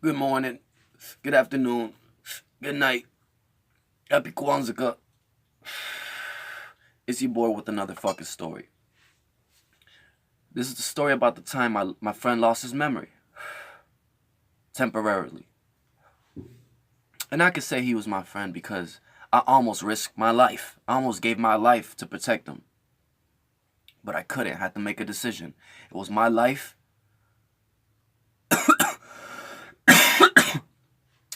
Good morning, good afternoon, good night, happy Kwanzaa. It's your boy with another fucking story. This is the story about the time my friend lost his memory. Temporarily. And I could say he was my friend because I almost risked my life. I almost gave my life to protect him. But I couldn't. I had to make a decision. It was my life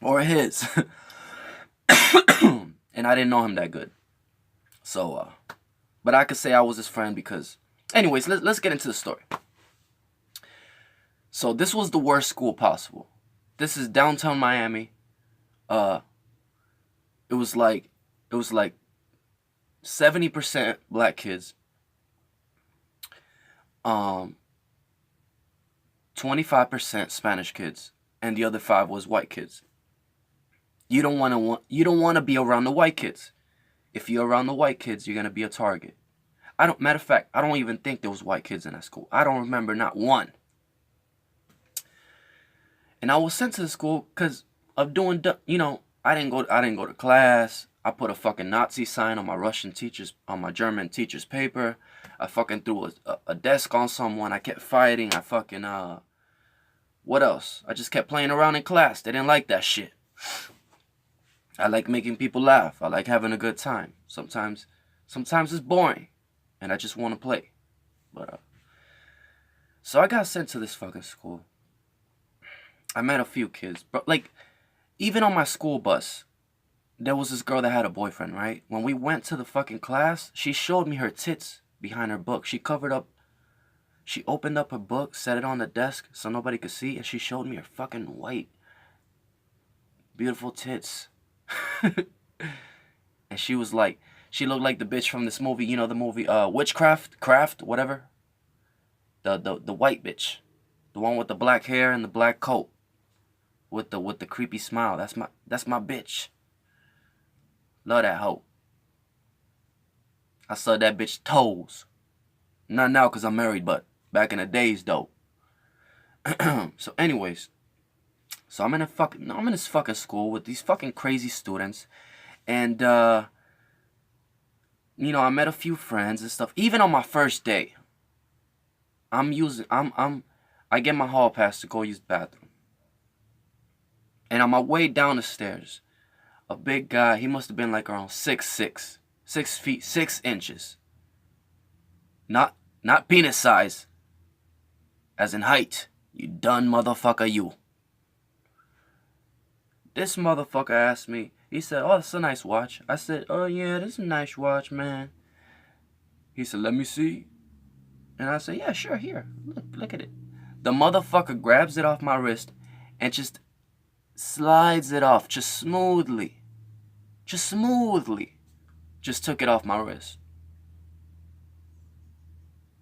or his. And I didn't know him that good. So, but I could say I was his friend because... Anyways, let's get into the story. So this was the worst school possible. This is downtown Miami. It was like 70% black kids. 25% Spanish kids, and the other 5 was white kids. You don't want to be around the white kids. If you're around the white kids, you're gonna be a target. Matter of fact, I don't even think there was white kids in that school. I don't remember not one. And I was sent to the school because of doing, I didn't go to class. I put a fucking Nazi sign on my German teacher's paper. I fucking threw a desk on someone. I kept fighting. I fucking, what else? I just kept playing around in class. They didn't like that shit. I like making people laugh. I like having a good time. Sometimes it's boring, and I just want to play. But, so I got sent to this fucking school. I met a few kids, but even on my school bus, there was this girl that had a boyfriend, right? When we went to the fucking class, she showed me her tits behind her book. She opened up her book, set it on the desk so nobody could see, and she showed me her fucking white, beautiful tits. And she looked like the bitch from this movie, the movie Witchcraft, whatever. The white bitch. The one with the black hair and the black coat. With the creepy smile. That's my bitch. Love that hoe. I saw that bitch toes. Not now because I'm married, but back in the days though. So anyways. So I'm in this fucking school with these fucking crazy students. And I met a few friends and stuff. Even on my first day. I get my hall pass to go use the bathroom. And on my way down the stairs, a big guy, he must have been like around 6'6", 6 feet, 6 inches. Not penis size. As in height. You done motherfucker, you. This motherfucker asked me, he said, "Oh, that's a nice watch." I said, "Oh yeah, this is a nice watch, man." He said, "Let me see." And I said, "Yeah, sure, here. Look at it." The motherfucker grabs it off my wrist and just slides it off, just smoothly. Just took it off my wrist.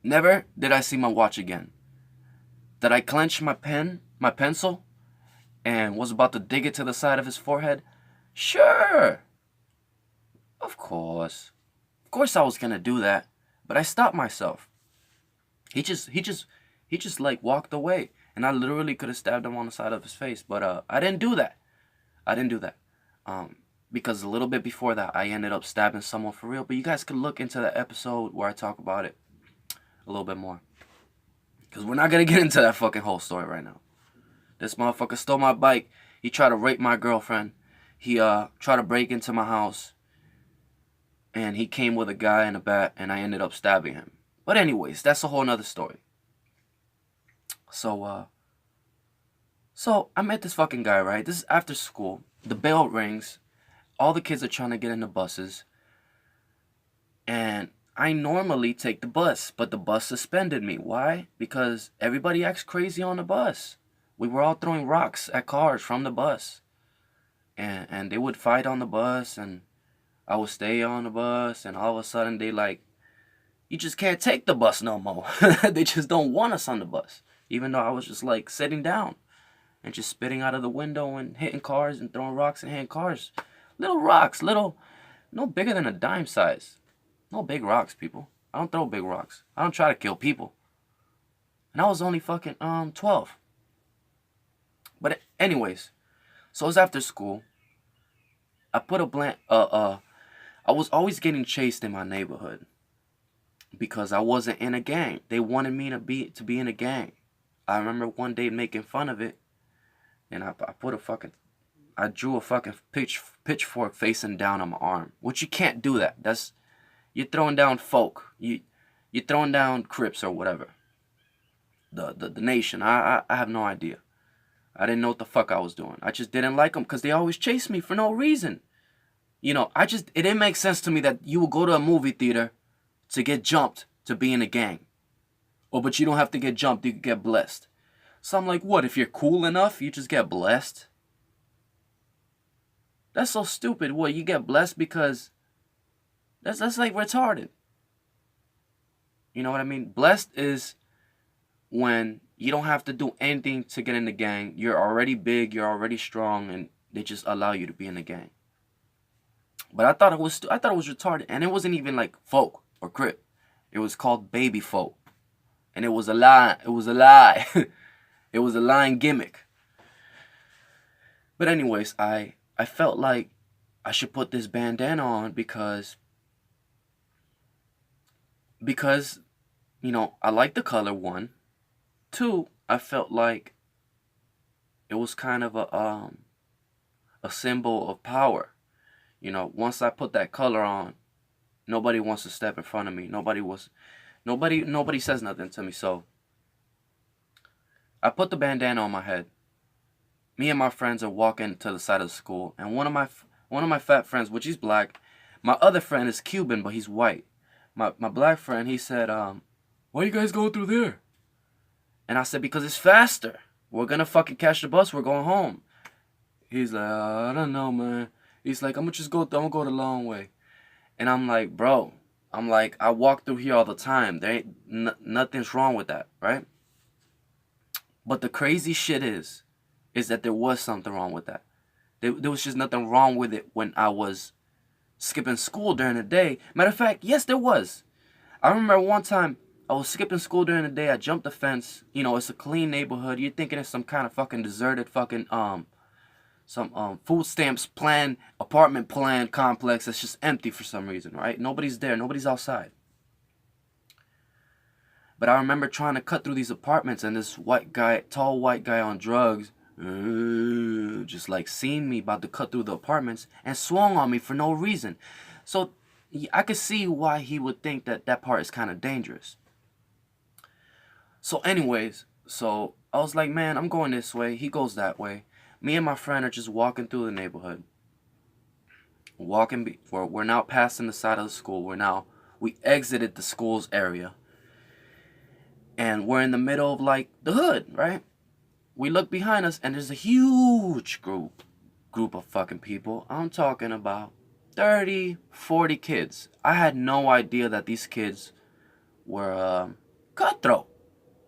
Never did I see my watch again. Did I clench my pencil, and was about to dig it to the side of his forehead? Sure. Of course I was gonna do that, but I stopped myself. He just like walked away, and I literally could have stabbed him on the side of his face, but I didn't do that. Because a little bit before that, I ended up stabbing someone for real. But you guys could look into the episode where I talk about it a little bit more, because we're not gonna get into that fucking whole story right now. This motherfucker stole my bike. He tried to rape my girlfriend. He tried to break into my house. And he came with a guy and a bat, and I ended up stabbing him. But anyways, that's a whole nother story. So I met this fucking guy, right? This is after school. The bell rings. All the kids are trying to get in the buses. And I normally take the bus, but the bus suspended me. Why? Because everybody acts crazy on the bus. We were all throwing rocks at cars from the bus. And they would fight on the bus, and I would stay on the bus, and all of a sudden they you just can't take the bus no more. They just don't want us on the bus. Even though I was just sitting down and just spitting out of the window and hitting cars and throwing rocks and hitting cars. Little rocks, no bigger than a dime size. No big rocks, people. I don't throw big rocks. I don't try to kill people. And I was only fucking 12. But Anyways, so it was after school. I put a blank. I was always getting chased in my neighborhood because I wasn't in a gang. They wanted me to be in a gang. I remember one day making fun of it, and I drew a fucking pitchfork facing down on my arm. Which you can't do that. You're throwing down folk. You're throwing down Crips or whatever. The nation. I have no idea. I didn't know what the fuck I was doing. I just didn't like them because they always chased me for no reason. It didn't make sense to me that you would go to a movie theater to get jumped to be in a gang. But you don't have to get jumped, you can get blessed. So I'm like, what, if you're cool enough, you just get blessed? That's so stupid. What, you get blessed because that's like retarded. You know what I mean? Blessed is when you don't have to do anything to get in the gang. You're already big, you're already strong, and they just allow you to be in the gang. But I thought it was retarded, and it wasn't even like folk or crip. It was called baby folk, and it was a lie. It was a lie. It was a lying gimmick. But anyways, I felt like I should put this bandana on because I like the color, one. Two, I felt like it was kind of a symbol of power. Once I put that color on, nobody wants to step in front of me. Nobody says nothing to me. So I put the bandana on my head. Me and my friends are walking to the side of the school, and one of my fat friends, which he's black, my other friend is Cuban, but he's white. My black friend, he said, why you guys going through there? And I said, because it's faster. We're gonna fucking catch the bus. We're going home. He's like, I don't know, man. He's like, I'm gonna go the long way. And I'm like, bro, I walk through here all the time. There ain't nothing's wrong with that, right? But the crazy shit is that there was something wrong with that. There was just nothing wrong with it when I was skipping school during the day. Matter of fact, yes, there was. I remember one time I was skipping school during the day. I jumped the fence. It's a clean neighborhood. You're thinking it's some kind of fucking deserted fucking some food stamps plan, apartment plan complex that's just empty for some reason, right? Nobody's there. Nobody's outside. But I remember trying to cut through these apartments, and this tall white guy on drugs, just like seen me about to cut through the apartments and swung on me for no reason. So I could see why he would think that part is kind of dangerous. So anyways, so I was like, man, I'm going this way. He goes that way. Me and my friend are just walking through the neighborhood. We're now passing the side of the school. We exited the school's area. And we're in the middle of like the hood, right? We look behind us and there's a huge group of fucking people. I'm talking about 30, 40 kids. I had no idea that these kids were cutthroat,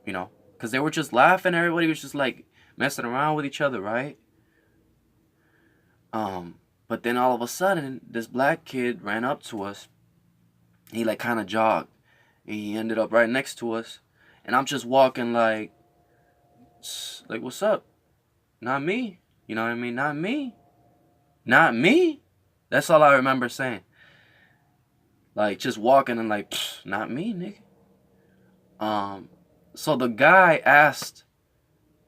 because they were just laughing. Everybody was just like messing around with each other, right? But then all of a sudden, this black kid ran up to us. He like kind of jogged. And he ended up right next to us. And I'm just walking like, what's up? Not me. You know what I mean? Not me. Not me. That's all I remember saying. Like, just walking and like, not me, nigga. So the guy asked,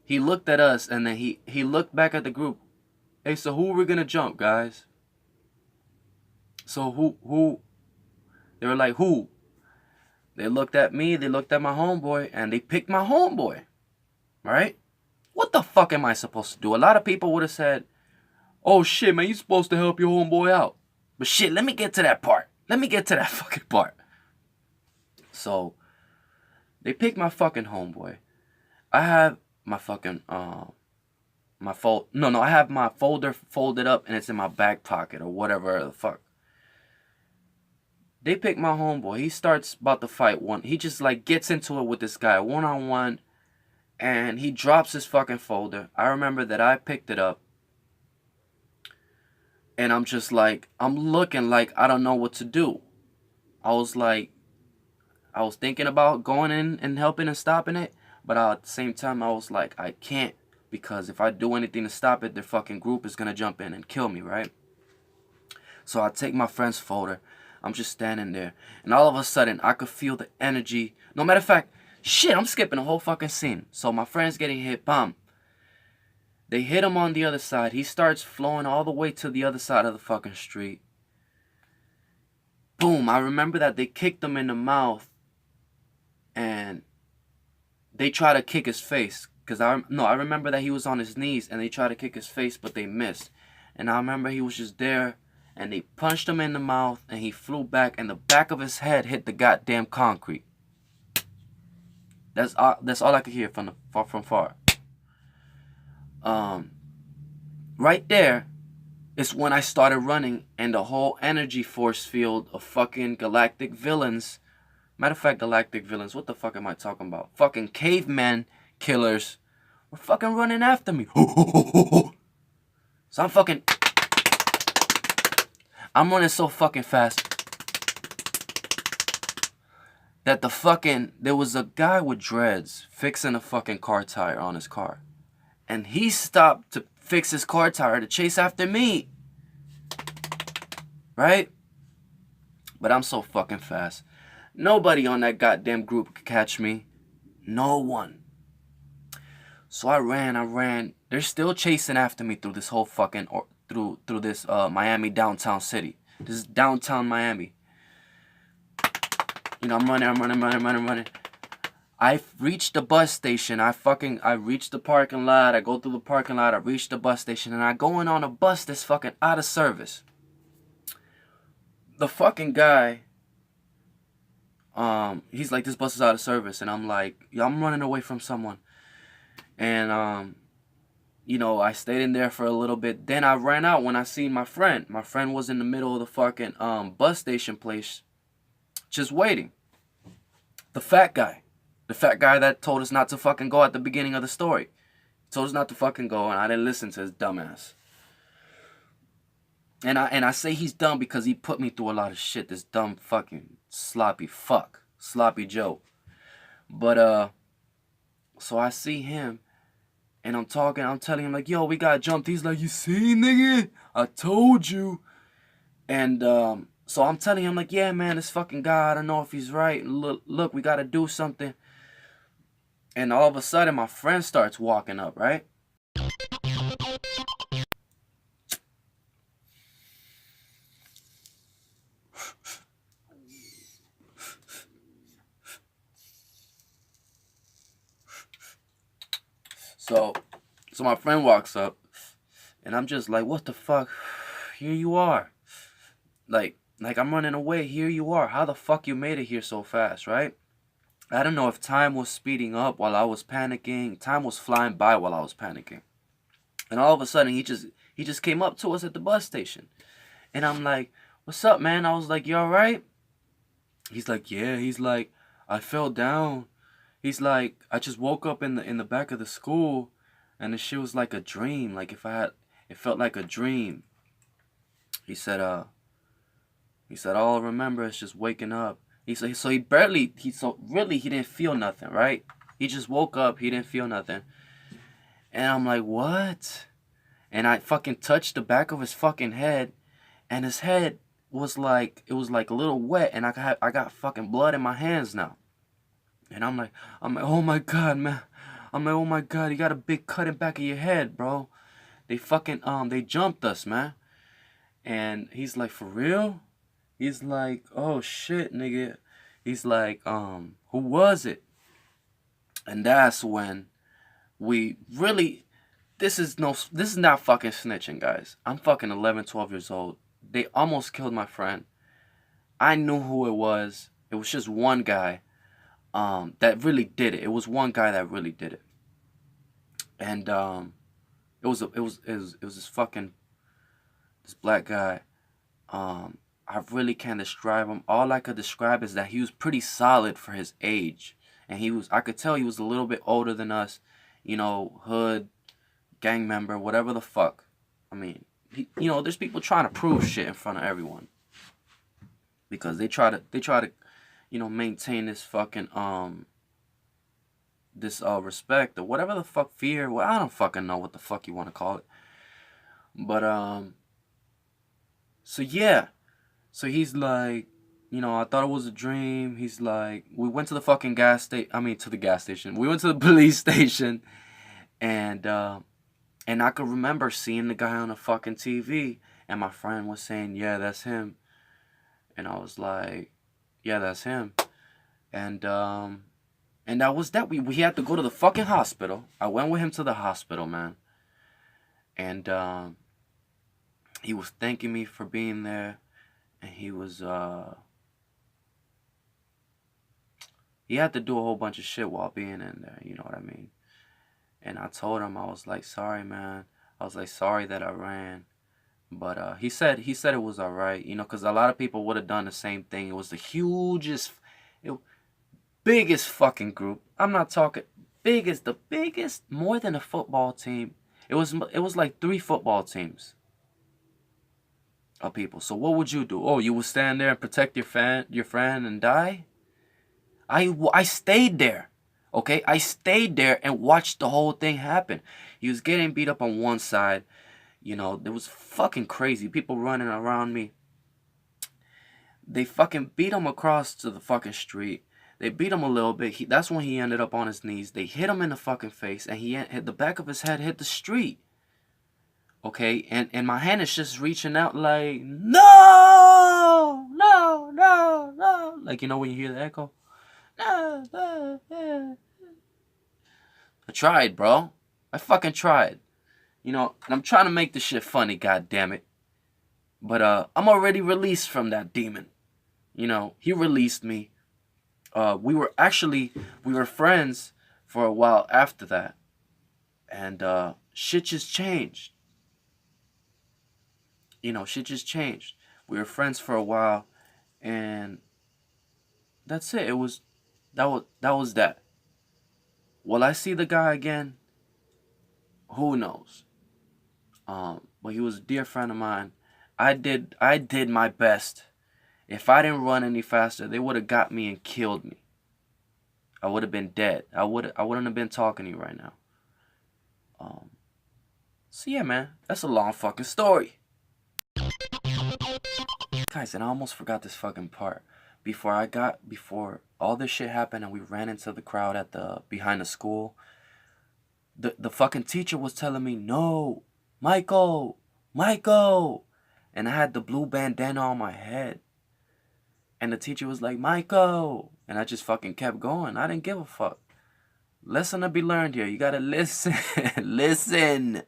he looked at us and then he looked back at the group. Hey, so who are we gonna jump, guys? So who? They were like, who? They looked at me, they looked at my homeboy, and they picked my homeboy. Right? What the fuck am I supposed to do? A lot of people would have said, oh shit, man, you supposed to help your homeboy out. But shit, let me get to that part. Let me get to that fucking part. So, they picked my fucking homeboy. I have my fucking, I have my folder folded up and it's in my back pocket or whatever the fuck. They pick my homeboy. He starts about to fight one. He just like gets into it with this guy one-on-one. And he drops his fucking folder. I remember that I picked it up. And I'm just like, I'm looking like I don't know what to do. I was thinking about going in and helping and stopping it. But at the same time, I was like, I can't. because if I do anything to stop it, their fucking group is gonna jump in and kill me, right? So I take my friend's folder. I'm just standing there. And all of a sudden, I could feel the energy. No matter of fact, shit, I'm skipping the whole fucking scene. So my friend's getting hit. Bam. They hit him on the other side. He starts flowing all the way to the other side of the fucking street. Boom. I remember that they kicked him in the mouth. And they try to kick his face. I remember that he was on his knees. And they tried to kick his face, but they missed. And I remember he was just there. And they punched him in the mouth, and he flew back, and the back of his head hit the goddamn concrete. That's all I could hear from far. Right there is when I started running, and the whole energy force field of fucking galactic villains. Matter of fact, galactic villains. What the fuck am I talking about? Fucking caveman killers were fucking running after me. So I'm running so fucking fast that there was a guy with dreads fixing a fucking car tire on his car. And he stopped to fix his car tire to chase after me. Right? But I'm so fucking fast. Nobody on that goddamn group could catch me. No one. So I ran. They're still chasing after me through this whole fucking... Through this Miami downtown city. This is downtown Miami. You know, I'm running. I reached the bus station. I reached the parking lot. I go through the parking lot. I reach the bus station. And I go in on a bus that's fucking out of service. The fucking guy, he's like, this bus is out of service. And I'm like, yeah, I'm running away from someone. And, you know, I stayed in there for a little bit. Then I ran out when I seen my friend. My friend was in the middle of the fucking bus station place, just waiting. The fat guy that told us not to fucking go at the beginning of the story. He told us not to fucking go, and I didn't listen to his dumbass. And I say he's dumb because he put me through a lot of shit. This dumb fucking sloppy Joe. But so I see him. And I'm telling him like, yo, we got jumped. He's like, you see, nigga? I told you. And so I'm telling him like, yeah, man, this fucking guy, I don't know if he's right. Look, we got to do something. And all of a sudden, my friend starts walking up, right? So my friend walks up, and I'm just like, what the fuck? Here you are. Like I'm running away. Here you are. How the fuck you made it here so fast, right? I don't know if time was speeding up while I was panicking. Time was flying by while I was panicking. And all of a sudden, he just came up to us at the bus station. And I'm like, what's up, man? I was like, you all right? He's like, yeah. He's like, I fell down. He's like, I just woke up in the back of the school, and the shit was like a dream. Like it felt like a dream. He said, all I remember is just waking up. He said, he didn't feel nothing, right? He just woke up, he didn't feel nothing. And I'm like, what? And I fucking touched the back of his fucking head, and his head was like, it was like a little wet, and I got fucking blood in my hands now. And I'm like, oh my God, man. I'm like, oh my God, you got a big cut in back of your head, bro. They fucking, they jumped us, man. And he's like, for real? He's like, oh shit, nigga. He's like, who was it? And that's when we really, this is not fucking snitching, guys. I'm fucking 11, 12 years old. They almost killed my friend. I knew who it was. It was just one guy that really did it. It was one guy that really did it. And it was this black guy. I really can't describe him. All I could describe is that he was pretty solid for his age. And I could tell he was a little bit older than us. You know, hood, gang member, whatever the fuck. I mean, there's people trying to prove shit in front of everyone. Because they try to, maintain this fucking, respect or whatever the fuck, fear. Well, I don't fucking know what the fuck you want to call it. But so yeah, so he's like, I thought it was a dream. He's like, we went to the fucking gas station. I mean, to the gas station. We went to the police station, and I could remember seeing the guy on the fucking TV, and my friend was saying, yeah, that's him, and I was like, yeah, that's him, and that was that. We had to go to the fucking hospital. I went with him to the hospital, man, and he was thanking me for being there, and he had to do a whole bunch of shit while being in there, you know what I mean? And I told him, I was like, sorry, man. I was like, sorry that I ran. But he said it was all right, because a lot of people would have done the same thing. It was it, biggest fucking group. I'm not talking the biggest, more than a football team. It was like 3 football teams of people. So what would you do? Oh, you would stand there and protect your friend and die? I stayed there. Okay, I stayed there and watched the whole thing happen. He was getting beat up on one side. There was fucking crazy people running around me. They fucking beat him across to the fucking street. They beat him a little bit. That's when he ended up on his knees. They hit him in the fucking face, and he hit the back of his head, hit the street. Okay, and my hand is just reaching out like, no, no, no, no. Like, when you hear the echo. No, no, no. I tried, bro. I fucking tried. And I'm trying to make this shit funny, god damn it. But I'm already released from that demon. He released me. We were friends for a while after that. And shit just changed. Shit just changed. We were friends for a while, and that's it. That was that. Will I see the guy again? Who knows? But he was a dear friend of mine. I did my best. If I didn't run any faster, they would have got me and killed me. I would have been dead. I wouldn't have been talking to you right now. So yeah, man, that's a long fucking story. Guys, and I almost forgot this fucking part. Before all this shit happened and we ran into the crowd behind the school, the fucking teacher was telling me, no, Michael, and I had the blue bandana on my head, and the teacher was like, Michael, and I just fucking kept going. I didn't give a fuck. Lesson to be learned here. You gotta listen. Listen.